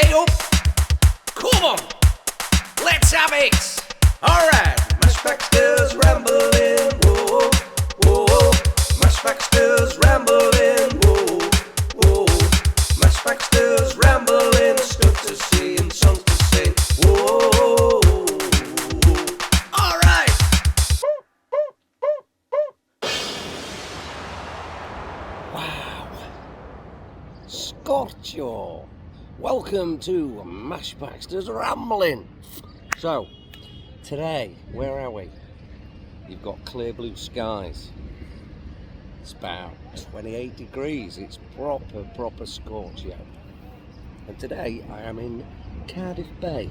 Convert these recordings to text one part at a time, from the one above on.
Hey up! Come on! Let's have it! Alright! Mash Baxter's rambling, whoa, whoa. Mash Baxter's rambling, whoa, whoa. Mash Baxter's rambling, stuff to see and songs to sing, whoa. Alright! Wow! Scorcho! Welcome to Mash Baxter's Rambling. So, today, where are we? You've got clear blue skies. It's about 28 degrees. It's proper scorcho. And today I am in Cardiff Bay.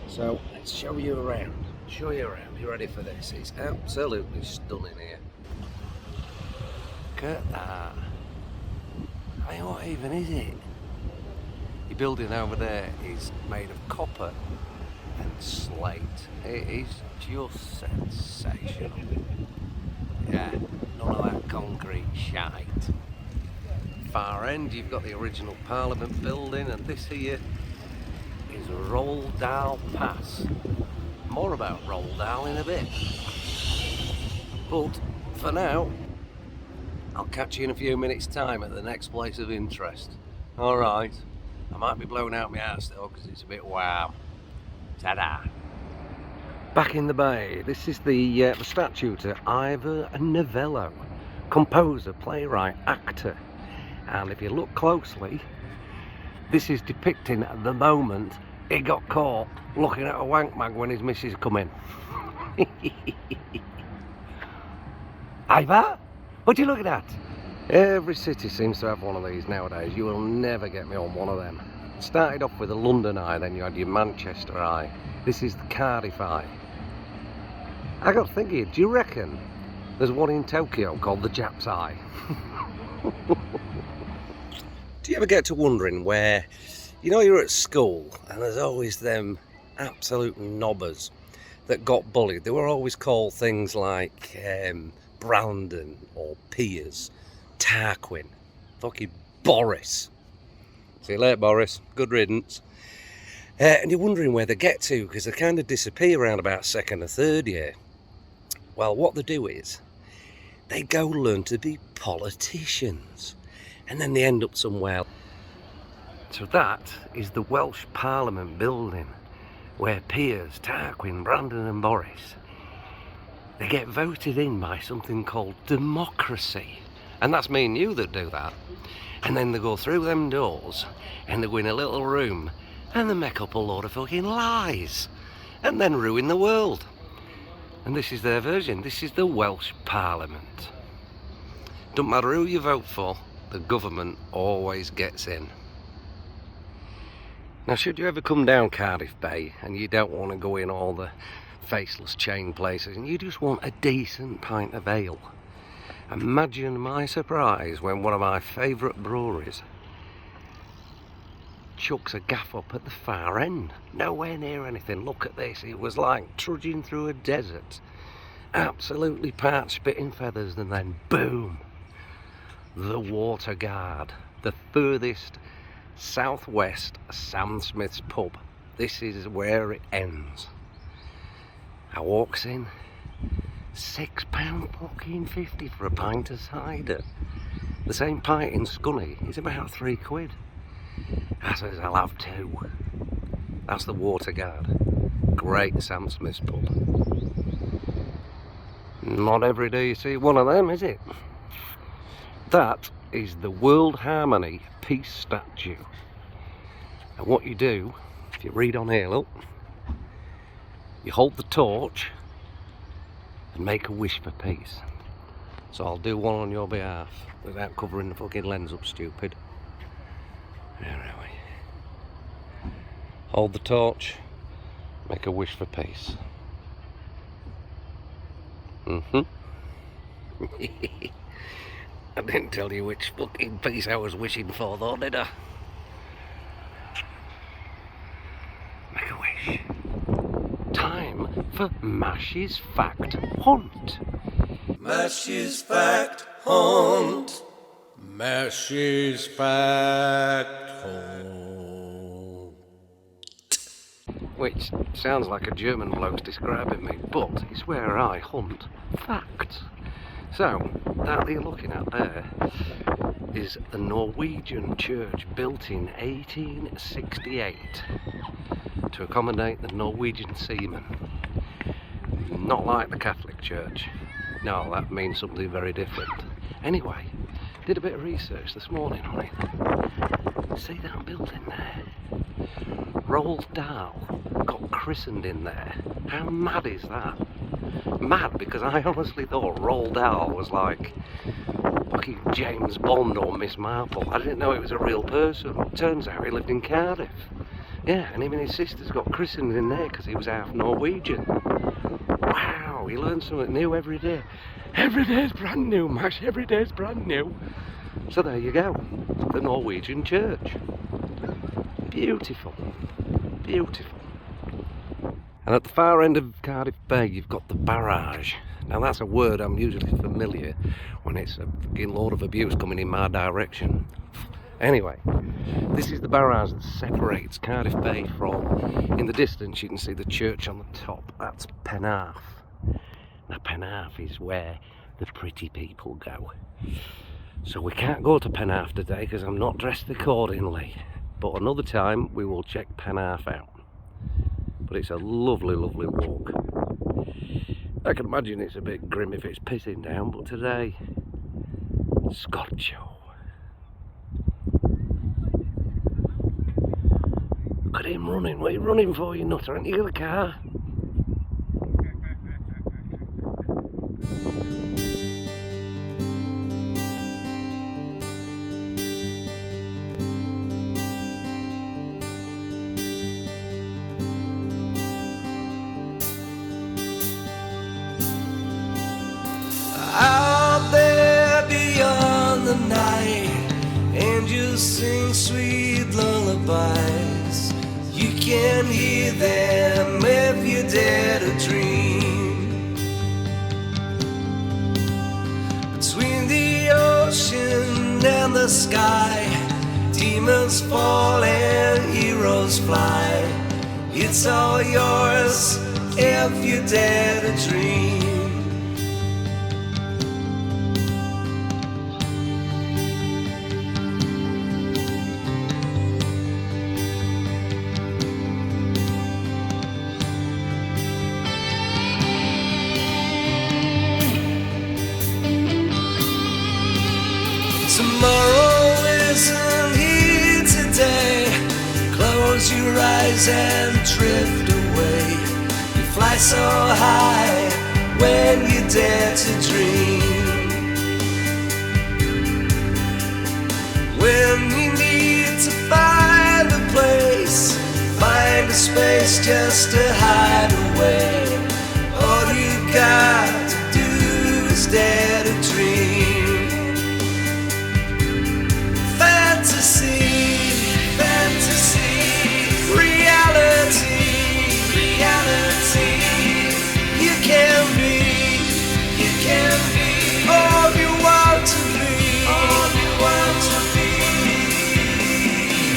So let's show you around. You ready for this? It's absolutely stunning here. Look at that. I mean, what even is it? The building over there is made of copper and slate. It is just sensational. Yeah, none of that concrete shite. Far end you've got the original Parliament building, and this here is Roldale Pass. More about Roldale in a bit. But for now, I'll catch you in a few minutes' time at the next place of interest. Alright, I might be blowing out my ass though because it's a bit warm. Ta-da! Back in the bay, this is the statue to Ivor Novello, composer, playwright, actor. And if you look closely, this is depicting the moment he got caught looking at a wank mag when his missus come in. Ivor, what are you looking at? Every city seems to have one of these nowadays. You will never get me on one of them. Started off with the London Eye, then you had your Manchester Eye. This is the Cardiff Eye. I got thinking, do you reckon there's one in Tokyo called the Jap's Eye? Do you ever get to wondering where, you know, you're at school and there's always them absolute knobbers that got bullied. They were always called things like Brandon or Piers, Tarquin, fucking Boris. See you later, Boris. Good riddance. And you're wondering where they get to because they kind of disappear around about second or third year. Well, what they do is they go learn to be politicians and then they end up somewhere. So that is the Welsh Parliament building where Piers, Tarquin, Brandon and Boris, they get voted in by something called democracy. And that's me and you that do that. And then they go through them doors and they go in a little room and they make up a load of fucking lies and then ruin the world. And this is their version. This is the Welsh Parliament. Don't matter who you vote for, the government always gets in. Now, should you ever come down Cardiff Bay and you don't want to go in all the faceless chain places and you just want a decent pint of ale, imagine my surprise when one of my favourite breweries chucks a gaff up at the far end. Nowhere near anything. Look at this. It was like trudging through a desert. Absolutely parched, spitting feathers, and then boom! The Water Guard. The furthest southwest Sam Smith's pub. This is where it ends. I walks in. £6 fucking 50 for a pint of cider. The same pint in Scunny is about £3. I says I'll have two. That's the Water Guard. Great Sam Smith's pub. Not every day you see one of them, is it? That is the World Harmony Peace Statue. And what you do, if you read on here, look, you hold the torch and make a wish for peace. So I'll do one on your behalf without covering the fucking lens up, stupid. Where are we? Hold the torch, make a wish for peace. I didn't tell you which fucking peace I was wishing for though, did I? Make a wish. Time for Mash's Fact Hunt. Mash's Fact Hunt. Mash's Fact Hunt. which sounds like a German bloke's describing me, but it's where I hunt facts. So, that you're looking at there is the Norwegian church built in 1868 to accommodate the Norwegian seamen. Not like the Catholic Church. No, that means something very different. Anyway, did a bit of research this morning on it. See that building there? Roald Dahl got christened in there. How mad is that? Mad, because I honestly thought Roald Dahl was like fucking James Bond or Miss Marple. I didn't know it was a real person. Turns out he lived in Cardiff. Yeah, and him and his sisters got christened in there because he was half Norwegian. Wow, you learn something new every day. Every day's brand new, Max. Every day's brand new. So there you go. The Norwegian church. Beautiful. Beautiful. And at the far end of Cardiff Bay, you've got the barrage. Now that's a word I'm usually familiar when it's a fucking load of abuse coming in my direction. Anyway, this is the barrage that separates Cardiff Bay from, in the distance you can see the church on the top. That's Penarth. Now Penarth is where the pretty people go. So we can't go to Penarth today because I'm not dressed accordingly. But another time we will check Penarth out. But it's a lovely, lovely walk. I can imagine it's a bit grim if it's pissing down, but today, Scotcho. Look at him running. What are you running for, you nutter? Ain't you got a car? Out there beyond the night, angels sing sweet lullabies. You can hear them if you dare to dream. Between the ocean and the sky, demons fall and heroes fly. It's all yours if you dare to dream. Tomorrow isn't here today. Close your eyes and drift away. You fly so high when you dare to dream. When you need to find a place, find a space just to hide away. All you got to do is dare to dream. Fantasy, fantasy, reality, reality. You can be all you want to be, all you want to be.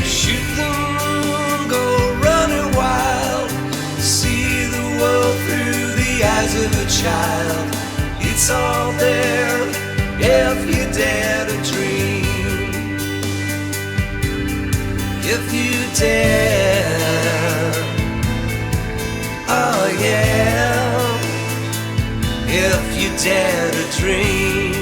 Shoot the moon, go running wild, see the world through the eyes of a child. It's all there if you dare to dream. If you dare, oh yeah, if you dare to dream.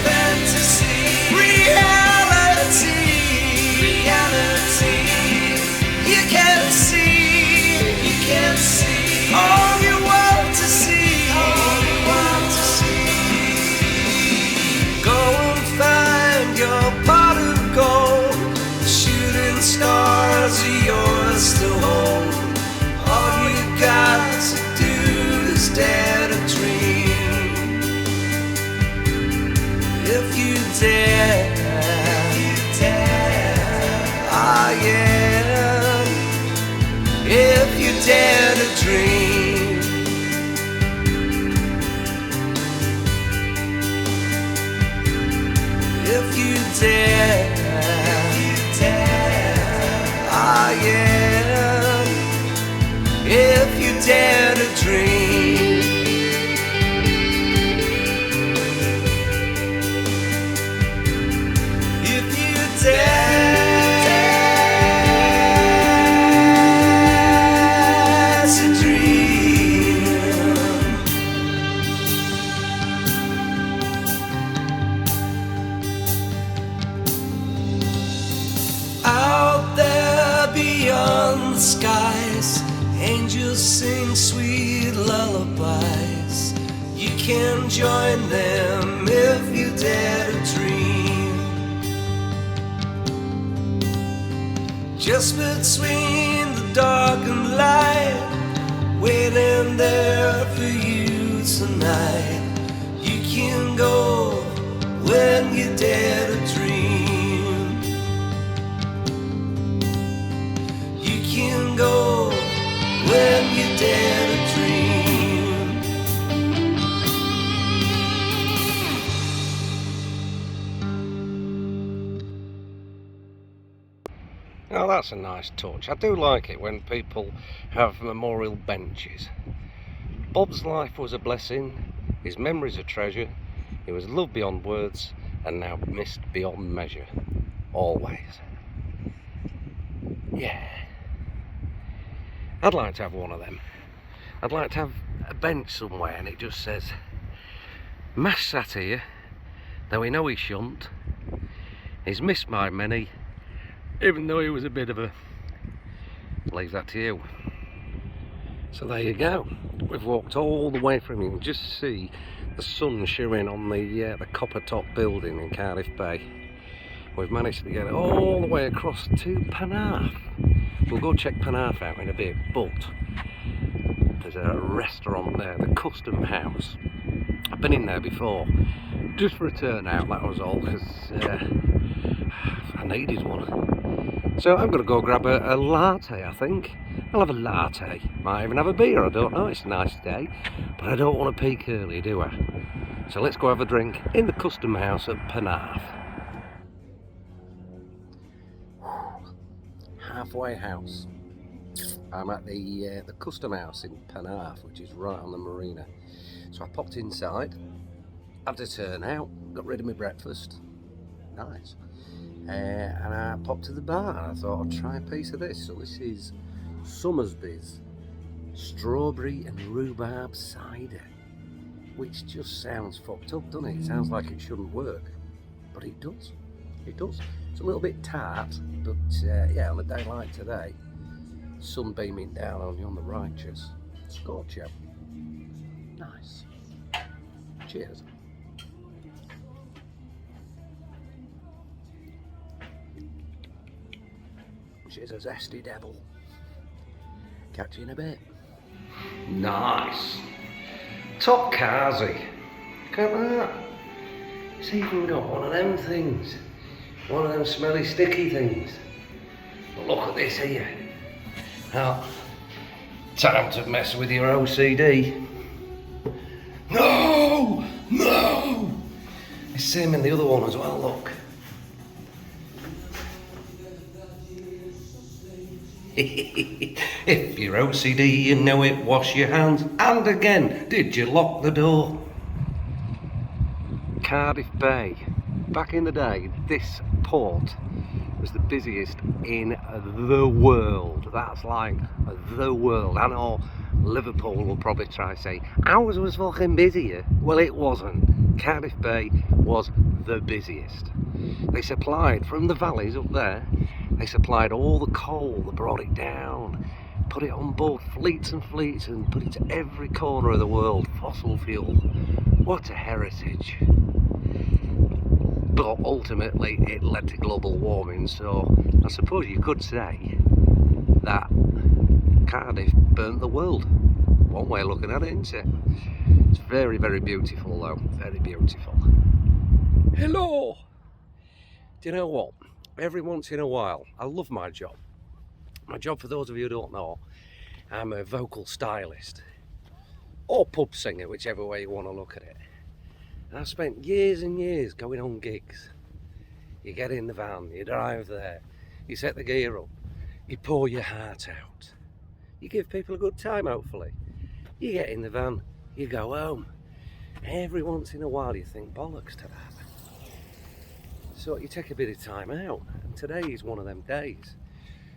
Fantasy, reality, reality. dare to dream, if you dare, ah yeah, if you dare to dream, if you dare to dream. Out there beyond the skies, angels sing sweet lullabies. You can join them if you dare to dream. Just between the dark and light, waiting there for you tonight. You can go when you dare to dream. You can go when you dare to dream. Now that's a nice touch. I do like it when people have memorial benches. Bob's life was a blessing, his memory's a treasure, he was loved beyond words and now missed beyond measure. Always. Yeah. I'd like to have one of them. I'd like to have a bench somewhere and it just says, Mash sat here, though we know he shan't. He's missed by many, even though he was a bit of a... Leave that to you. So there you go. We've walked all the way from, you can just see the sun showing on the copper top building in Cardiff Bay. We've managed to get it all the way across to Penarth. We'll go check Penarth out in a bit, but there's a restaurant there, the Custom House. I've been in there before, just for a turn out, that was all, because I needed one. So I'm going to go grab a latte, I think. I'll have a latte, might even have a beer, I don't know, it's a nice day, but I don't want to peak early, do I? So let's go have a drink in the Custom House at Penarth. Halfway house. I'm at the Custom House in Penarth, which is right on the marina. So I popped inside, had to turn out, got rid of my breakfast, nice, and I popped to the bar. I thought I'd try a piece of this. So this is Summersby's strawberry and rhubarb cider, which just sounds fucked up, doesn't it? It sounds like it shouldn't work, but it does. It does. It's a little bit tart, but yeah, on a day like today, sun beaming down on you on the righteous, scorch you. Nice. Cheers. She's a zesty devil. Catch you in a bit. Nice. Top carsy. Look at that. It's even got one of them things. One of them smelly sticky things. But look at this here. Now, time to mess with your OCD. No! No! It's the same in the other one as well, look. If you're OCD, you know it, wash your hands. And again, did you lock the door? Cardiff Bay. Back in the day, this port was the busiest in the world. That's like the world. I know Liverpool will probably try to say, ours was fucking busier. Well, it wasn't. Cardiff Bay was the busiest. They supplied from the valleys up there, they supplied all the coal that brought it down, put it on board fleets and fleets and put it to every corner of the world. Fossil fuel. What a heritage. But ultimately it led to global warming, so I suppose you could say that Cardiff burnt the world. One way of looking at it, isn't it? It's very, very beautiful though, very beautiful. Hello! Do you know what? Every once in a while, I love my job. My job, for those of you who don't know, I'm a vocal stylist, or pub singer, whichever way you want to look at it. And I've spent years and years going on gigs. You get in the van, you drive there, you set the gear up, you pour your heart out. You give people a good time, hopefully. You get in the van, you go home. Every once in a while you think, bollocks to that. So you take a bit of time out, and today is one of them days.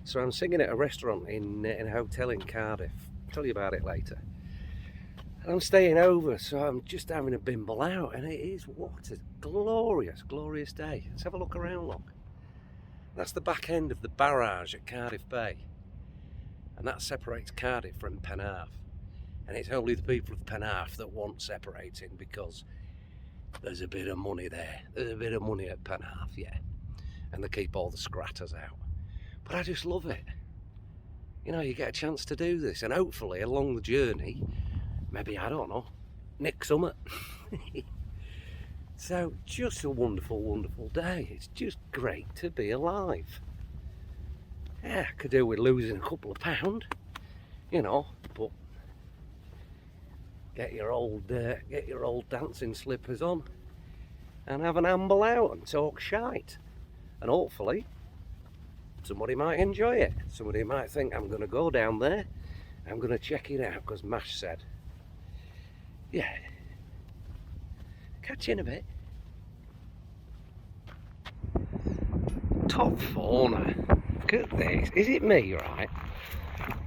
So I'm singing at a restaurant in a hotel in Cardiff. I'll tell you about it later. And I'm staying over, so I'm just having a bimble out, and it is what a glorious, glorious day. Let's have a look around, look. That's the back end of the barrage at Cardiff Bay. And that separates Cardiff from Penarth. And it's only the people of Penarth that want separating, because there's a bit of money there. There's a bit of money at Penarth, yeah. And they keep all the scratters out. But I just love it. You know, you get a chance to do this, and hopefully along the journey, maybe, I don't know, nick summit. So, just a wonderful, wonderful day. It's just great to be alive. Yeah, I could do with losing a couple of pound, you know, but get your old dancing slippers on and have an amble out and talk shite, and hopefully somebody might enjoy it. Somebody might think, I'm going to go down there, I'm going to check it out, because Mash said. Yeah, catch you in a bit. Top fauna, look at this. Is it me, right?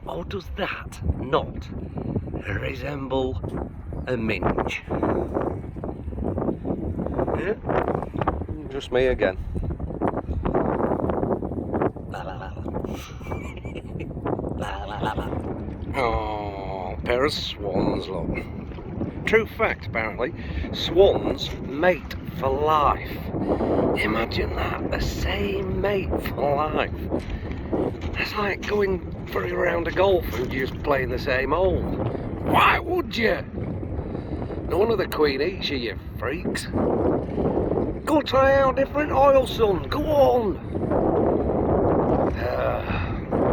Or does that not resemble a minge? Yeah, just me again. La la la la la la la. Oh, pair of swans, look. True fact, apparently, swans mate for life. Imagine that, the same mate for life. That's like going for a round of golf and just playing the same hole. Why would you? No wonder the Queen eats you, you freaks. Go try out different oil, son. Go on.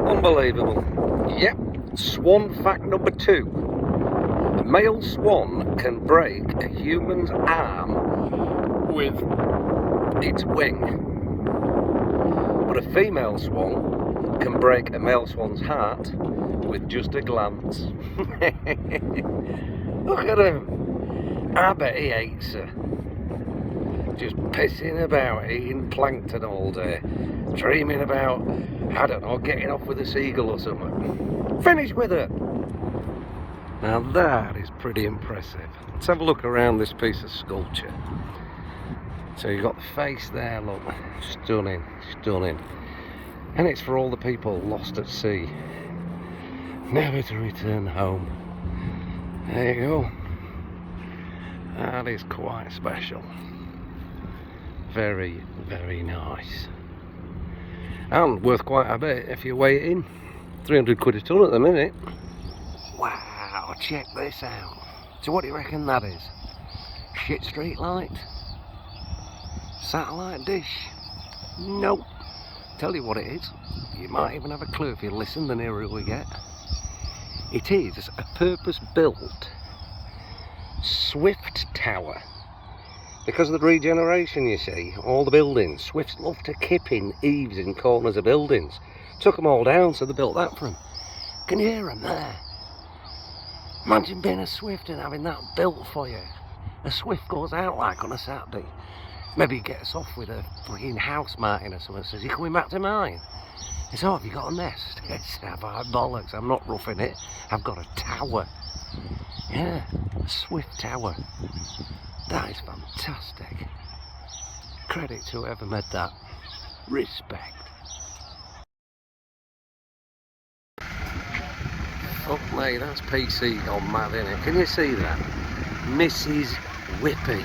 Unbelievable. Yep, swan fact number 2. A male swan can break a human's arm with its wing. But a female swan can break a male swan's heart with just a glance. Look at him. I bet he hates her. Just pissing about, eating plankton all day, dreaming about, I don't know, getting off with a seagull or something. Finish with her. Now that is pretty impressive. Let's have a look around this piece of sculpture. So you've got the face there, look, stunning, stunning. And it's for all the people lost at sea, never to return home. There you go. That is quite special. Very, very nice. And worth quite a bit if you weigh it in. 300 quid a tonne at the minute. Wow, check this out. So what do you reckon that is? Shit street light? Satellite dish? Nope. Tell you what it is. You might even have a clue if you listen, the nearer we get. It is a purpose-built Swift tower. Because of the regeneration, you see, all the buildings, Swifts love to kip in eaves in corners of buildings. Took them all down, so they built that for them. Can you hear them there? Imagine being a Swift and having that built for you. A Swift goes out like on a Saturday. Maybe he gets off with a fucking house martin or something, says, you coming back to mine? He says, oh, have you got a nest? Yes, have I? Bollocks, I'm not roughing it. I've got a tower. Yeah, a Swift tower. That is fantastic. Credit to whoever made that. Respect. Oh mate, that's PC gone mad, isn't it? Can you see that? Mrs. Whippy.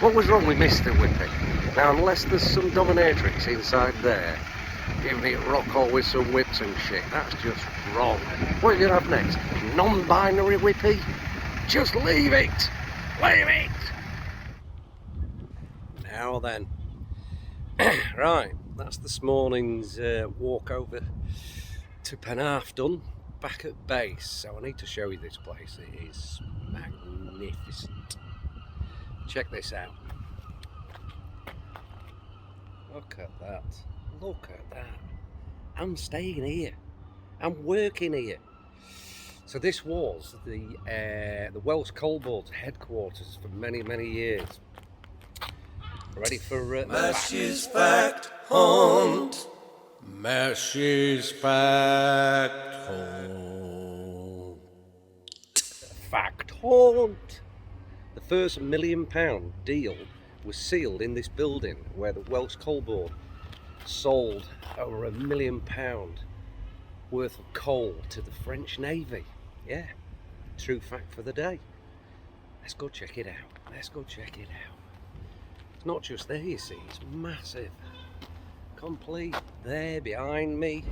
What was wrong with Mr. Whippy? Now, unless there's some dominatrix inside there, giving it rock all with some whips and shit, that's just wrong. What are you going to have next? Non-binary Whippy? Just leave it! Leave it! Now then. Right, that's this morning's walk over to Penarth done. back at base, so I need to show you this place. It is magnificent. Check this out. Look at that. Look at that. I'm staying here. I'm working here. So this was the Welsh Coal Board's headquarters for many, many years. Ready for Mash's Fact Hunt. Mash's Fact Hunt. Fact Hunt. The first £1 million deal was sealed in this building where the Welsh Coal Board sold over £1 million worth of coal to the French Navy. Yeah, true fact for the day. Let's go check it out. Let's go check it out. It's not just there, you see, it's massive. Complete there behind me,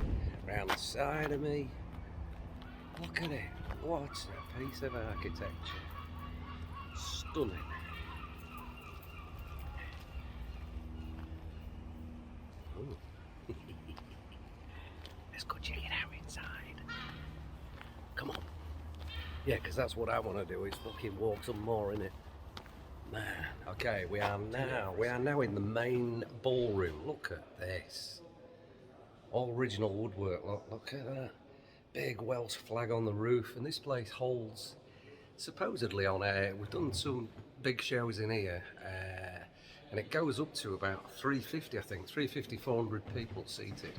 around the side of me. Look at it. What a piece of architecture. Stunning. Let's go check it out inside. Come on. Yeah, because that's what I want to do, is fucking walk some more, innit? Man, okay, we are now in the main ballroom. Look at this. All original woodwork, look at that. Big Welsh flag on the roof, and this place holds, supposedly on air, we've done some big shows in here, and it goes up to about 350, I think, 350, 400 people seated.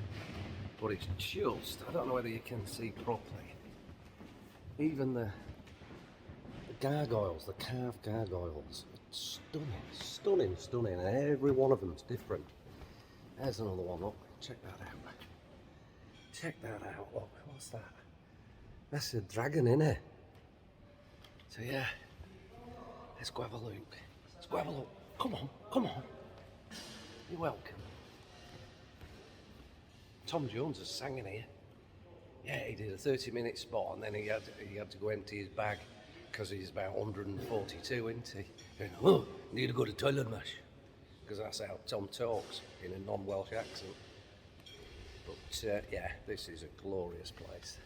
But it's just, I don't know whether you can see properly, even the gargoyles, the carved gargoyles, it's stunning, and every one of them's different. There's another one, look, check that out. Check that out, look, what's that? That's a dragon, innit? So yeah, let's go have a look. Let's go have a look. Come on. You're welcome. Tom Jones has sang in here. Yeah, he did a 30-minute spot, and then he had to go empty his bag because he's about 142, isn't he? And, oh, need to go to toilet, mash. Because that's how Tom talks in a non-Welsh accent. But yeah, this is a glorious place.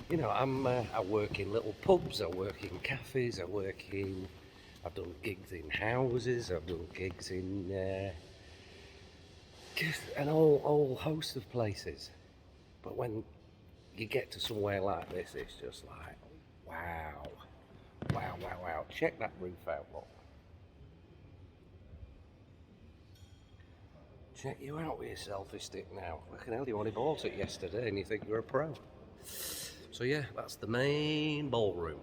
You know, I work in little pubs, I work in cafes, I've done gigs in houses, I've done gigs in an whole host of places. But when you get to somewhere like this, it's just like, wow. Check that roof out, look. Check you out with your selfie stick now. Fucking hell, you only bought it yesterday and you think you're a pro. So yeah, that's the main ballroom.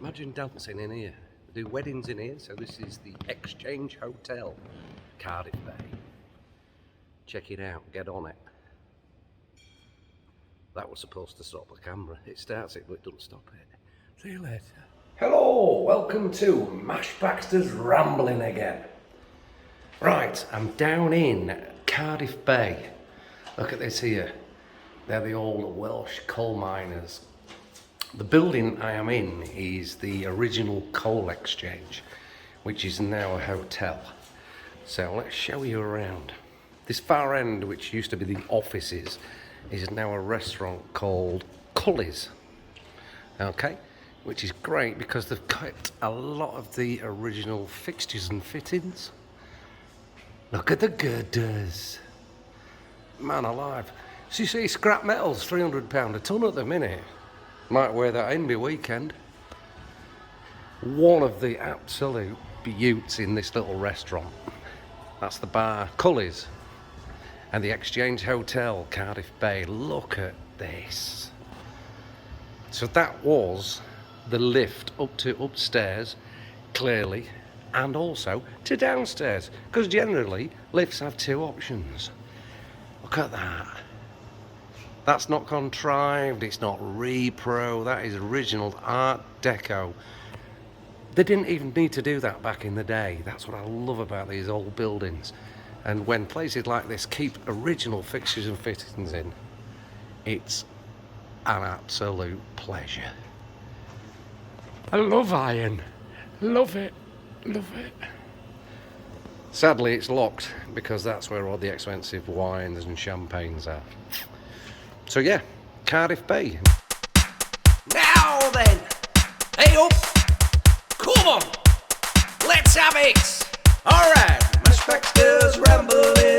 Imagine dancing in here. They do weddings in here, so this is the Exchange Hotel, Cardiff Bay. Check it out, get on it. That was supposed to stop the camera. It starts it, but it doesn't stop it. See you later. Hello, welcome to Baxter's Rambling again. Right, I'm down in Cardiff Bay. Look at this here. They're the old Welsh coal miners. The building I am in is the original coal exchange, which is now a hotel. So let's show you around. This far end, which used to be the offices, is now a restaurant called Cully's. Okay, which is great because they've kept a lot of the original fixtures and fittings. Look at the girders. Man alive. So you see, scrap metal's £300 a tonne at the minute. Might wear that in my weekend. One of the absolute beauts in this little restaurant. That's the bar, Cully's. And the Exchange Hotel, Cardiff Bay. Look at this. So that was the lift up to upstairs, clearly, and also to downstairs, because generally lifts have two options. Look at that. That's not contrived, it's not repro, that is original Art Deco. They didn't even need to do that back in the day. That's what I love about these old buildings. And when places like this keep original fixtures and fittings in, it's an absolute pleasure. I love iron. Love it. Sadly, it's locked because that's where all the expensive wines and champagnes are. So yeah, Cardiff Bay. Now then, hey up, come on, let's have it. Alright, Baxter's rambling.